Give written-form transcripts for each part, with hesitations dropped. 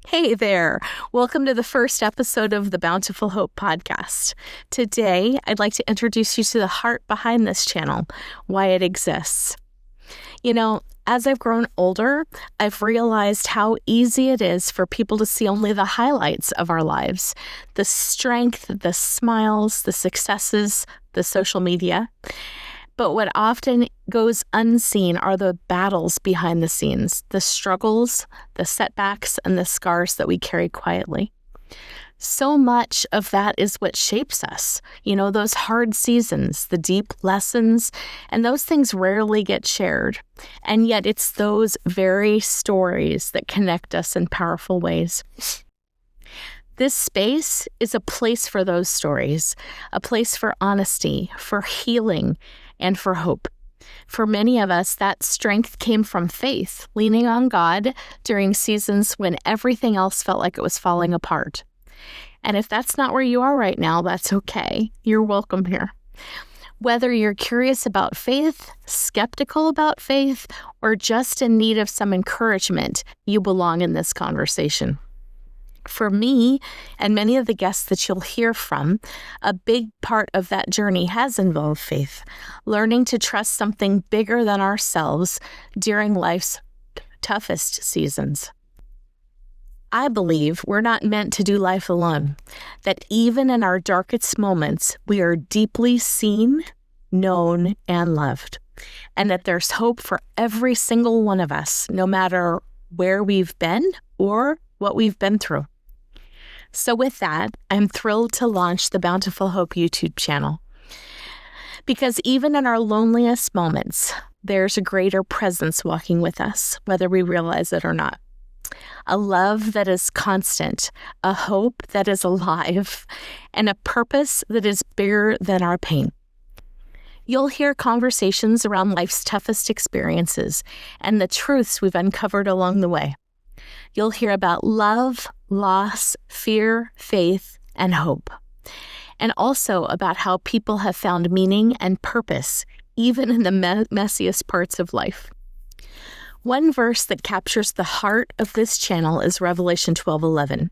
Hey there. Welcome to the first episode of the Bountiful Hope Podcast. Today, I'd like to introduce you to the heart behind this channel, why it exists. As I've grown older, I've realized how easy it is for people to see only the highlights of our lives, the strength, the smiles, the successes, the social media. But what often goes unseen are the battles behind the scenes, the struggles, the setbacks, and the scars that we carry quietly. So much of that is what shapes us. Those hard seasons, the deep lessons, and those things rarely get shared. And yet it's those very stories that connect us in powerful ways. This space is a place for those stories, a place for honesty, for healing, and for hope. For many of us, that strength came from faith, leaning on God during seasons when everything else felt like it was falling apart. And if that's not where you are right now, that's okay. You're welcome here. Whether you're curious about faith, skeptical about faith, or just in need of some encouragement, you belong in this conversation. For me, and many of the guests that you'll hear from, a big part of that journey has involved faith, learning to trust something bigger than ourselves during life's toughest seasons. I believe we're not meant to do life alone, that even in our darkest moments, we are deeply seen, known, and loved, and that there's hope for every single one of us, no matter where we've been or what we've been through. So with that, I'm thrilled to launch the Bountiful Hope YouTube channel. Because even in our loneliest moments, there's a greater presence walking with us, whether we realize it or not. A love that is constant, a hope that is alive, and a purpose that is bigger than our pain. You'll hear conversations around life's toughest experiences and the truths we've uncovered along the way. You'll hear about love, loss, fear, faith, and hope. And also about how people have found meaning and purpose, even in the messiest parts of life. One verse that captures the heart of this channel is Revelation 12:11.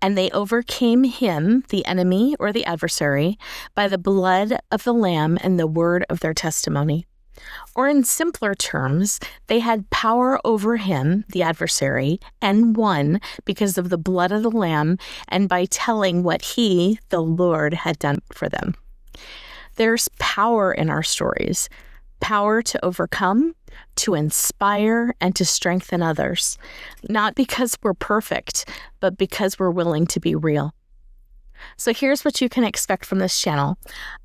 And they overcame him, the enemy or the adversary, by the blood of the Lamb and the word of their testimony. Or in simpler terms, they had power over him, the adversary, and won because of the blood of the Lamb and by telling what he, the Lord, had done for them. There's power in our stories, power to overcome, to inspire, and to strengthen others, not because we're perfect, but because we're willing to be real. So here's what you can expect from this channel.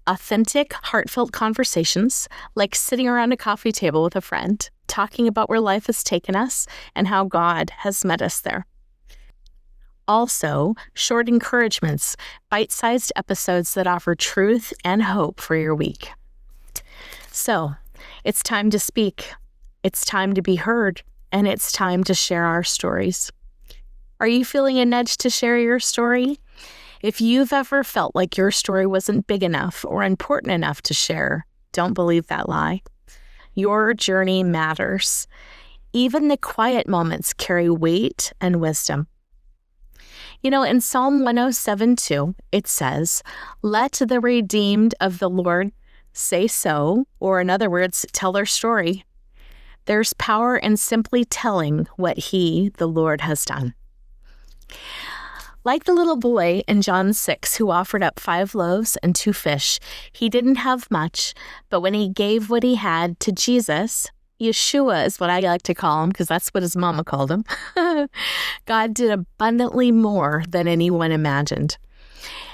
Authentic, heartfelt conversations, like sitting around a coffee table with a friend, talking about where life has taken us and how God has met us there. Also, short encouragements, bite-sized episodes that offer truth and hope for your week. So, it's time to speak. It's time to be heard, and it's time to share our stories. Are you feeling a nudge to share your story? If you've ever felt like your story wasn't big enough or important enough to share, don't believe that lie. Your journey matters. Even the quiet moments carry weight and wisdom. In Psalm 107:2, it says, "Let the redeemed of the Lord say so," or in other words, tell their story. There's power in simply telling what he, the Lord, has done. Like the little boy in John 6 who offered up 5 loaves and 2 fish, he didn't have much, but when he gave what he had to Jesus, Yeshua is what I like to call him because that's what his mama called him, God did abundantly more than anyone imagined.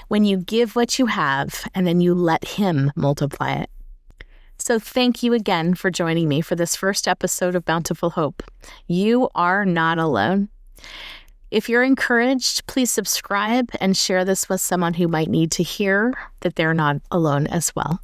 When you give what you have and then you let him multiply it. So thank you again for joining me for this first episode of Bountiful Hope. You are not alone. If you're encouraged, please subscribe and share this with someone who might need to hear that they're not alone as well.